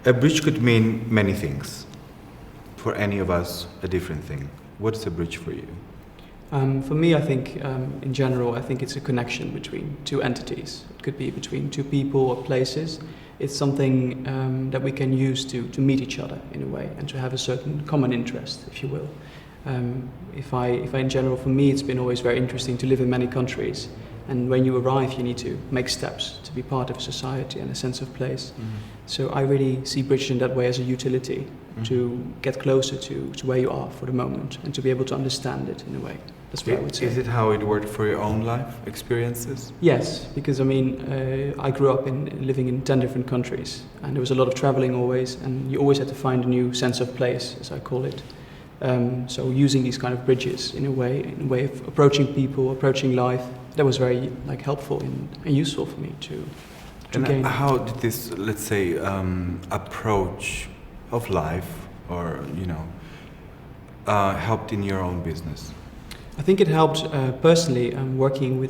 A bridge could mean many things. For any of us, a different thing. What's a bridge for you? For me, I think, in general, I think it's a connection between two entities. It could be between two people or places. It's something that we can use to meet each other in a way and to have a certain common interest, if you will. If I, in general, for me, it's been always very interesting to live in many countries. And when you arrive, you need to make steps to be part of society and a sense of place. Mm-hmm. So I really see bridges in that way as a utility to get closer to where you are for the moment and to be able to understand it in a way. That's what I would say. Is it how it worked for your own life experiences? Yes, because I mean, I grew up living in 10 different countries, and there was a lot of traveling always, and you always had to find a new sense of place, as I call it. So using these kind of bridges in a way of approaching people, approaching life, that was very helpful and useful for me to gain. How did this, let's say, approach of life, or helped in your own business? I think it helped personally. Working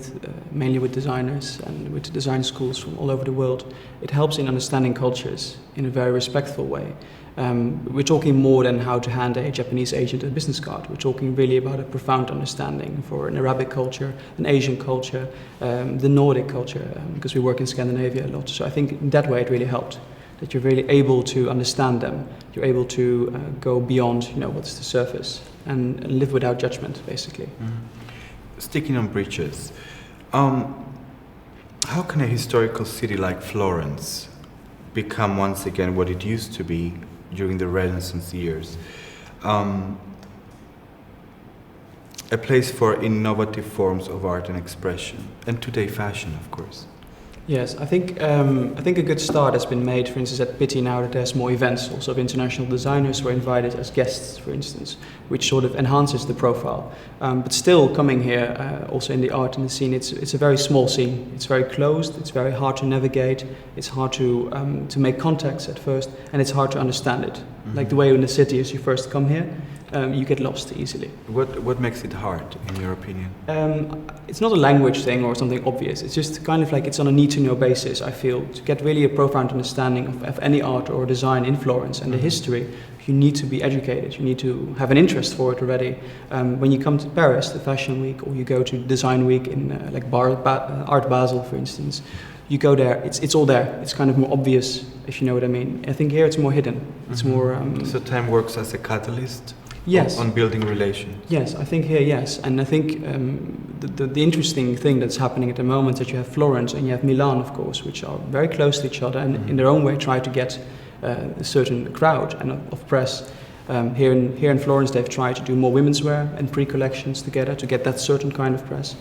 mainly with designers and with design schools from all over the world. It helps in understanding cultures in a very respectful way. We're talking more than how to hand a Japanese agent a business card. We're talking really about a profound understanding for an Arabic culture, an Asian culture, the Nordic culture, because we work in Scandinavia a lot. So I think in that way it really helped, that you're really able to understand them. You're able to go beyond, what's the surface, and live without judgment, basically. Mm-hmm. Sticking on bridges, how can a historical city like Florence become once again what it used to be during the Renaissance years? A place for innovative forms of art and expression, and today fashion, of course. Yes, I think a good start has been made, for instance, at Pitti now that there's more events. Also, of international designers were invited as guests, for instance, which sort of enhances the profile. But still, coming here, also in the art and the scene, it's a very small scene. It's very closed. It's very hard to navigate. It's hard to make contacts at first, and it's hard to understand it. Mm-hmm. Like the way in the city, as you first come here, you get lost easily. What makes it hard, in your opinion? It's not a language thing or something obvious. It's just kind of like it's on a need-to-know basis, I feel. To get really a profound understanding of any art or design in Florence and the history, you need to be educated. You need to have an interest for it already. When you come to Paris, the Fashion Week, or you go to Design Week in Art Basel, for instance, you go there, it's all there. It's kind of more obvious, if you know what I mean. I think here it's more hidden. It's more... So time works as a catalyst? Yes. On building relations? Yes, I think here, yes. And I think the interesting thing that's happening at the moment is that you have Florence and you have Milan, of course, which are very close to each other and in their own way try to get a certain crowd and of press. Here in Florence, they've tried to do more women's wear and pre-collections together to get that certain kind of press.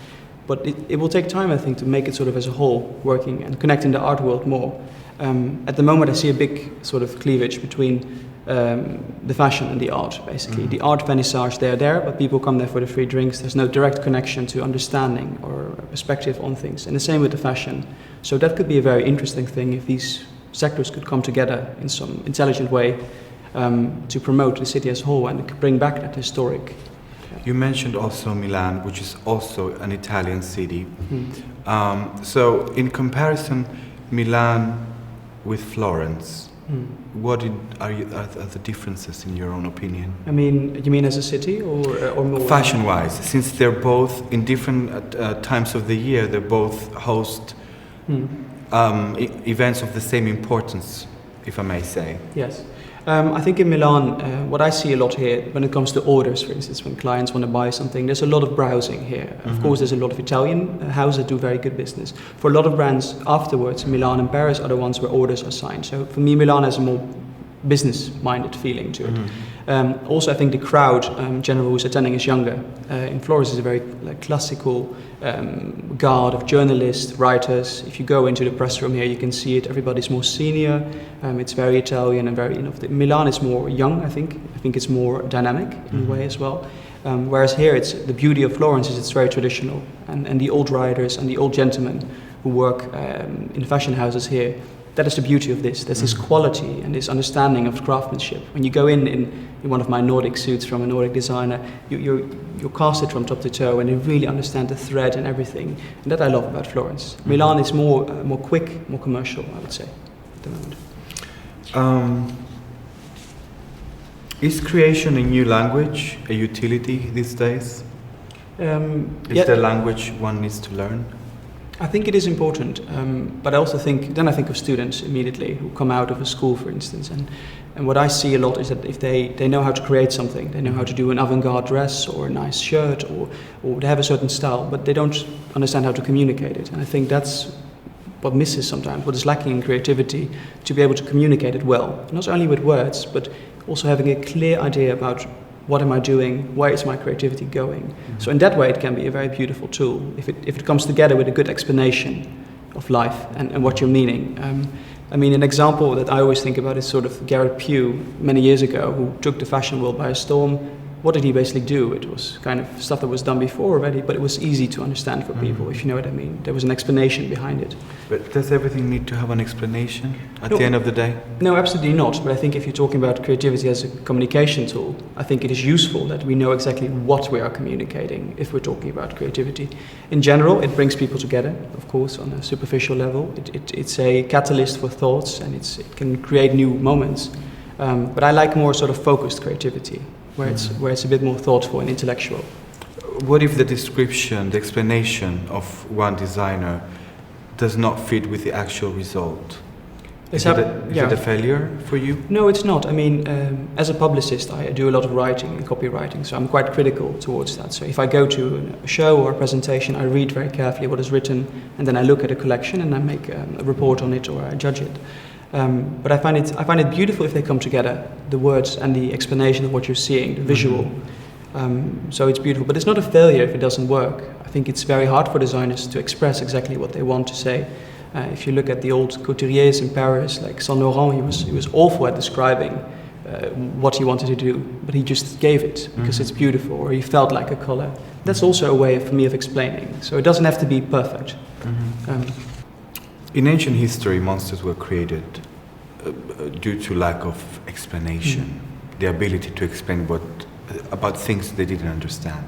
But it will take time, I think, to make it sort of as a whole working and connecting the art world more. At the moment, I see a big sort of cleavage between the fashion and the art, basically. The art vernissage, they're there, but people come there for the free drinks. There's no direct connection to understanding or perspective on things. And the same with the fashion. So that could be a very interesting thing if these sectors could come together in some intelligent way to promote the city as a whole and bring back that historic. You mentioned also Milan, which is also an Italian city. So in comparison, Milan with Florence, what are the differences in your own opinion? I mean, you mean as a city or more? Fashion-wise, since they're both in different times of the year, they both host events of the same importance, if I may say. Yes. I think in Milan, what I see a lot here, when it comes to orders, for instance, when clients want to buy something, there's a lot of browsing here. Of course, there's a lot of Italian houses that do very good business. For a lot of brands afterwards, Milan and Paris are the ones where orders are signed. So for me, Milan has a more business-minded feeling to it. Also, I think the crowd, generally, who's attending is younger. In Florence, is a very classical guard of journalists, writers. If you go into the press room here, you can see it. Everybody's more senior. It's very Italian and very innovative. Milan is more young, I think. I think it's more dynamic in a way as well. Whereas here, it's the beauty of Florence is it's very traditional. And the old writers and the old gentlemen who work in fashion houses here, that is the beauty of this. There's this quality and this understanding of craftsmanship. When you go in one of my Nordic suits from a Nordic designer, you're casted from top to toe and you really understand the thread and everything. And that I love about Florence. Milan is more quick, more commercial, I would say, at the moment. Is creation a new language, a utility these days? Is there language one needs to learn? I think it is important, but I also think of students immediately who come out of a school, for instance, and what I see a lot is that if they know how to create something, they know how to do an avant-garde dress or a nice shirt, or they have a certain style, but they don't understand how to communicate it. And I think that's what misses sometimes, what is lacking in creativity, to be able to communicate it well, not only with words, but also having a clear idea about what am I doing, where is my creativity going. Mm-hmm. So in that way it can be a very beautiful tool, if it comes together with a good explanation of life and what you're meaning. I mean, an example that I always think about is sort of Garrett Pugh, many years ago, who took the fashion world by storm. What did he basically do? It was kind of stuff that was done before already, but it was easy to understand for people, if you know what I mean. There was an explanation behind it. But does everything need to have an explanation at the end of the day? No, absolutely not. But I think if you're talking about creativity as a communication tool, I think it is useful that we know exactly what we are communicating if we're talking about creativity. In general, it brings people together, of course, on a superficial level. It's a catalyst for thoughts, and it can create new moments. But I like more sort of focused creativity, where it's a bit more thoughtful and intellectual. What if the description, the explanation of one designer does not fit with the actual result? Is it a failure for you? No, it's not. I mean, as a publicist, I do a lot of writing and copywriting, so I'm quite critical towards that. So if I go to a show or a presentation, I read very carefully what is written, and then I look at a collection and I make a report on it, or I judge it. But I find it beautiful if they come together, the words and the explanation of what you're seeing, the visual. So it's beautiful, but it's not a failure if it doesn't work. I think it's very hard for designers to express exactly what they want to say. If you look at the old couturiers in Paris, like Saint Laurent, he was awful at describing what he wanted to do, but he just gave it because it's beautiful, or he felt like a color. That's also a way for me of explaining. So it doesn't have to be perfect. In ancient history, monsters were created due to lack of explanation, the ability to explain about things they didn't understand.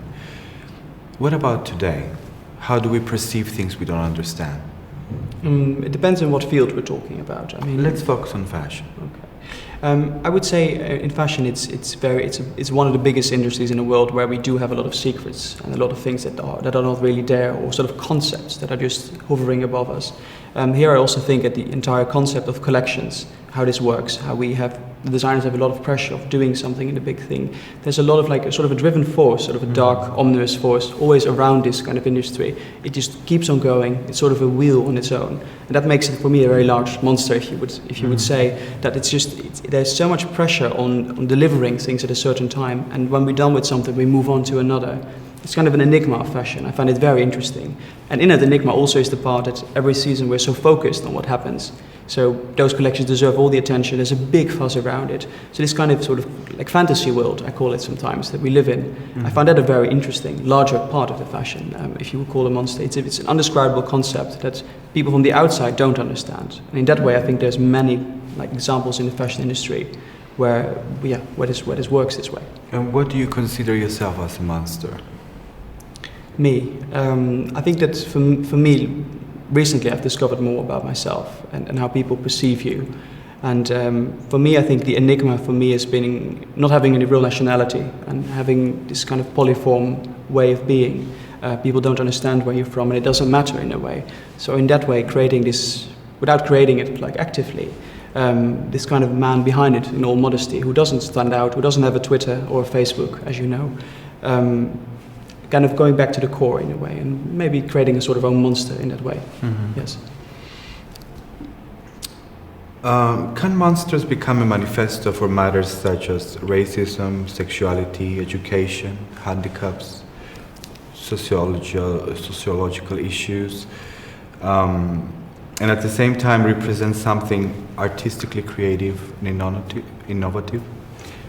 What about today? How do we perceive things we don't understand? It depends on what field we're talking about. I mean, let's focus on fashion. Okay. I would say in fashion, it's one of the biggest industries in the world where we do have a lot of secrets and a lot of things that are not really there, or sort of concepts that are just hovering above us. Here I also think at the entire concept of collections, how this works, how the designers have a lot of pressure of doing something in the big thing. There's a lot of like a sort of a driven force, sort of a dark, ominous force, always around this kind of industry. It just keeps on going. It's sort of a wheel on its own, and that makes it for me a very large monster, if you would say that there's so much pressure on delivering things at a certain time, and when we're done with something, we move on to another. It's kind of an enigma of fashion. I find it very interesting. And in that enigma also is the part that every season we're so focused on what happens. So those collections deserve all the attention. There's a big fuss around it. So this kind of sort of like fantasy world, I call it sometimes, that we live in. I find that a very interesting, larger part of the fashion, if you would call a monster. It's an undescribable concept that people from the outside don't understand. And in that way, I think there's many like examples in the fashion industry where this works this way. And what do you consider yourself as a monster? Me. I think that for me, recently I've discovered more about myself and how people perceive you. And for me, I think the enigma for me has been not having any real nationality and having this kind of polyform way of being. People don't understand where you're from, and it doesn't matter in a way. So in that way, creating this, without creating it like actively, this kind of man behind it in all modesty, who doesn't stand out, who doesn't have a Twitter or a Facebook, as you know. Kind of going back to the core in a way, and maybe creating a sort of own monster in that way. Yes. Can monsters become a manifesto for matters such as racism, sexuality, education, handicaps, sociological issues, and at the same time represent something artistically creative and innovative?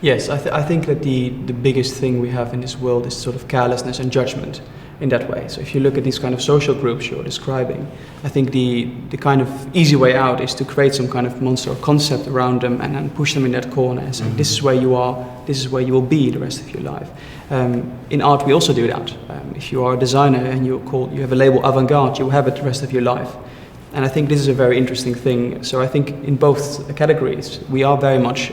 Yes, I think that the biggest thing we have in this world is sort of carelessness and judgment in that way. So if you look at these kind of social groups you're describing, I think the kind of easy way out is to create some kind of monster or concept around them and then push them in that corner and say, this is where you are, this is where you will be the rest of your life. In art we also do that. If you are a designer and you have a label avant-garde, you will have it the rest of your life. And I think this is a very interesting thing. So I think in both categories, we are very much,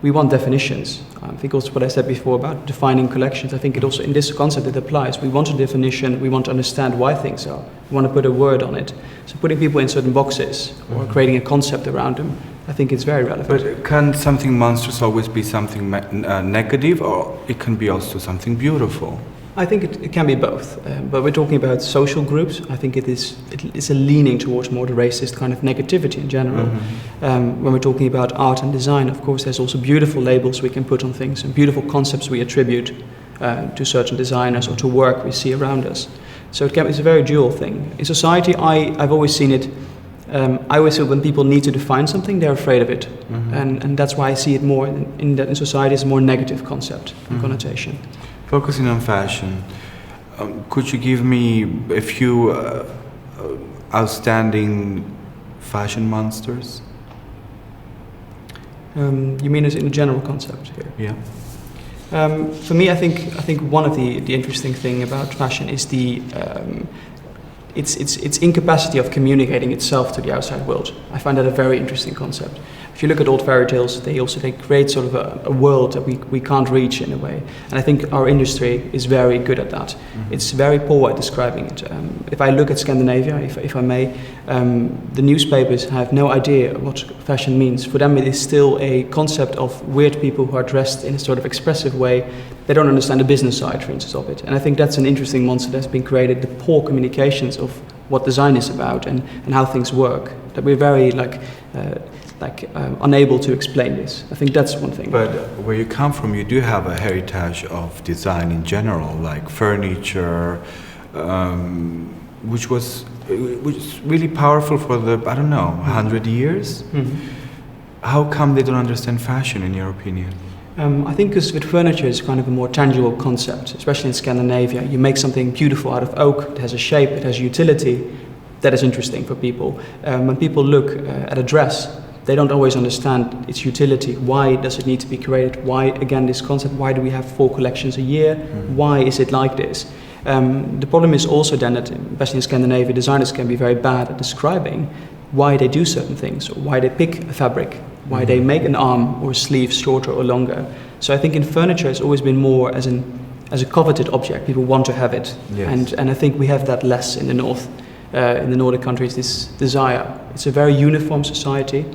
we want definitions. I think also what I said before about defining collections, I think it also, in this concept, it applies. We want a definition, we want to understand why things are. We want to put a word on it. So putting people in certain boxes or creating a concept around them, I think it's very relevant. But can something monstrous always be something negative, or it can be also something beautiful? I think it can be both, but we're talking about social groups. I think it is a leaning towards more the racist kind of negativity in general. When we're talking about art and design, of course, there's also beautiful labels we can put on things and beautiful concepts we attribute to certain designers or to work we see around us. So it's a very dual thing. In society, I've always seen it. I always feel when people need to define something, they're afraid of it, and that's why I see it more in society as a more negative concept and connotation. Focusing on fashion, could you give me a few outstanding fashion monsters? You mean as in a general concept here? Yeah. For me, I think one of the interesting thing about fashion is its incapacity of communicating itself to the outside world. I find that a very interesting concept. If you look at old fairy tales, they create sort of a world that we can't reach in a way. And I think our industry is very good at that. It's very poor at describing it. If I look at Scandinavia, if I may, the newspapers have no idea what fashion means. For them, it is still a concept of weird people who are dressed in a sort of expressive way. They don't understand the business side, for instance, of it. And I think that's an interesting monster that's been created, the poor communications of what design is about and how things work. That we're very unable to explain this. I think that's one thing. But where you come from, you do have a heritage of design in general, like furniture, which was really powerful for 100 years. How come they don't understand fashion, in your opinion? I think because with furniture it's kind of a more tangible concept, especially in Scandinavia. You make something beautiful out of oak, it has a shape, it has utility. That is interesting for people. When people look at a dress, they don't always understand its utility. Why does it need to be created? Why, again, this concept, why do we have 4 collections a year? Why is it like this? The problem is also then that, especially in Scandinavia, designers can be very bad at describing why they do certain things, or why they pick a fabric, why they make an arm or a sleeve shorter or longer. So I think in furniture it's always been more as a coveted object. People want to have it. Yes. And I think we have that less in the north. In the Nordic countries, this desire. It's a very uniform society.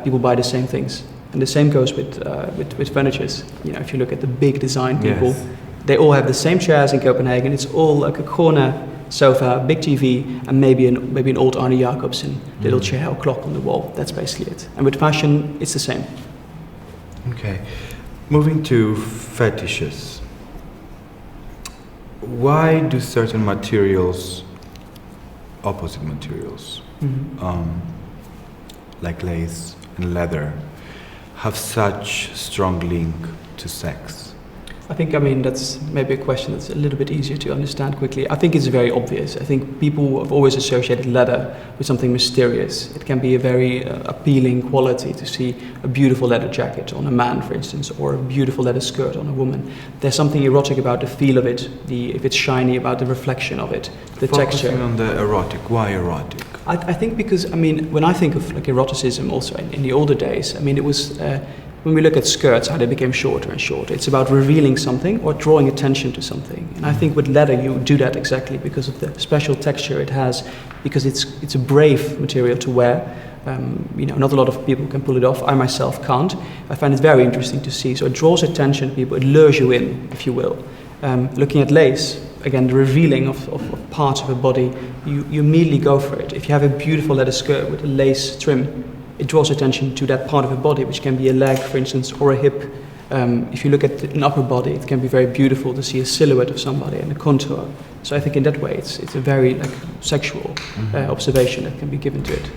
People buy the same things, and the same goes with furnitures. You know, if you look at the big design people, they all have the same chairs in Copenhagen. It's all like a corner sofa, big TV, and maybe an old Arne Jacobsen little chair or clock on the wall. That's basically it. And with fashion, it's the same. Okay, moving to fetishes. Why do certain materials, opposite materials, like lace and leather, have such strong link to sex? I think, that's maybe a question that's a little bit easier to understand quickly. I think it's very obvious. I think people have always associated leather with something mysterious. It can be a very appealing quality to see a beautiful leather jacket on a man, for instance, or a beautiful leather skirt on a woman. There's something erotic about the feel of it, if it's shiny, about the reflection of it, the texture. Focusing on the erotic, why erotic? I think because, when I think of like eroticism also in the older days, it was... when we look at skirts, how they became shorter and shorter, it's about revealing something or drawing attention to something. And I think with leather you do that exactly because of the special texture it has, because it's a brave material to wear. Not a lot of people can pull it off. I myself can't. I find it very interesting to see. So it draws attention to people, it lures you in, if you will. Looking at lace, again, the revealing of parts of a body, you immediately go for it. If you have a beautiful leather skirt with a lace trim, it draws attention to that part of a body, which can be a leg, for instance, or a hip. If you look at an upper body, it can be very beautiful to see a silhouette of somebody and a contour. So I think in that way, it's a very sexual observation that can be given to it.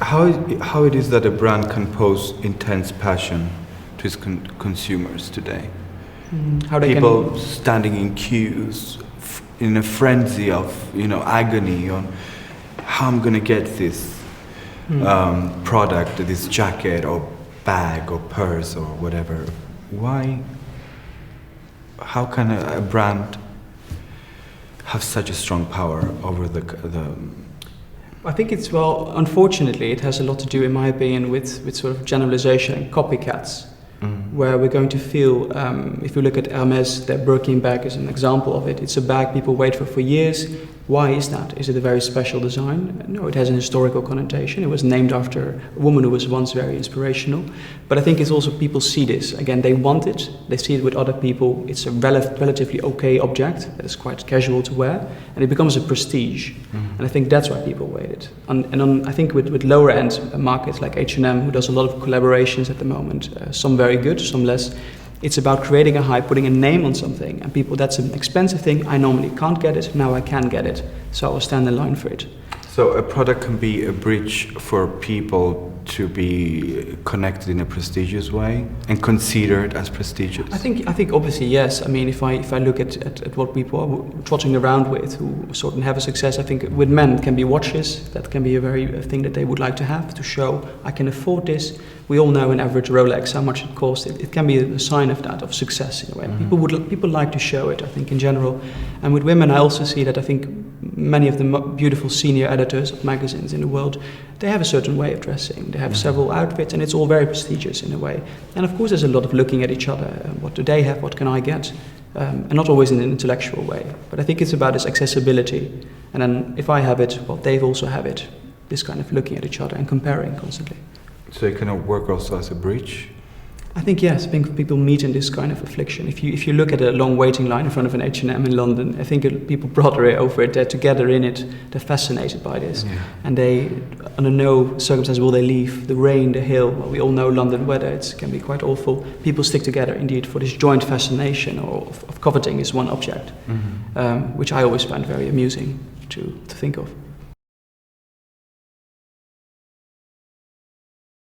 How it is that a brand can pose intense passion to its consumers today? How they people standing in queues in a frenzy of agony on how I'm gonna get this product, this jacket or bag or purse or whatever. Why? How can a brand have such a strong power over the I think it's, well, unfortunately, it has a lot to do, in my opinion, with sort of generalization, copycats, where we're going to feel, if you look at Hermès, their Birkin bag is an example of it. It's a bag people wait for years. Why is that? Is it a very special design? No, it has an historical connotation. It was named after a woman who was once very inspirational. But I think it's also people see this. Again, they want it. They see it with other people. It's a relatively okay object that is quite casual to wear. And it becomes a prestige. And I think that's why people wait it. I think with lower end markets like H&M, who does a lot of collaborations at the moment, some very good, some less. It's about creating a hype, putting a name on something, and people, that's an expensive thing. I normally can't get it, now I can get it, so I will stand in line for it. So a product can be a bridge for people to be connected in a prestigious way and considered as prestigious. I think obviously yes. I mean, if I look at what people are trotting around with who sort of have a success, I think with men it can be watches. That can be a thing that they would like to have, to show I can afford this. We all know an average Rolex how much it costs. It can be a sign of that, of success in a way. People like to show it, I think, in general. And with women, I also see that I think many of the beautiful senior editors of magazines in the world, they have a certain way of dressing. They have several outfits, and it's all very prestigious in a way. And of course, there's a lot of looking at each other. What do they have? What can I get? And not always in an intellectual way. But I think it's about this accessibility. And then if I have it, well, they also have it. This kind of looking at each other and comparing constantly. So it can work also as a bridge? I think yes. I think people meet in this kind of affliction. If you look at a long waiting line in front of an H&M in London, I think people brother over it. They're together in it. They're fascinated by this, and they, under no circumstance will they leave. The rain, the hail. Well, we all know London weather. It can be quite awful. People stick together indeed for this joint fascination of coveting is one object, which I always find very amusing to think of.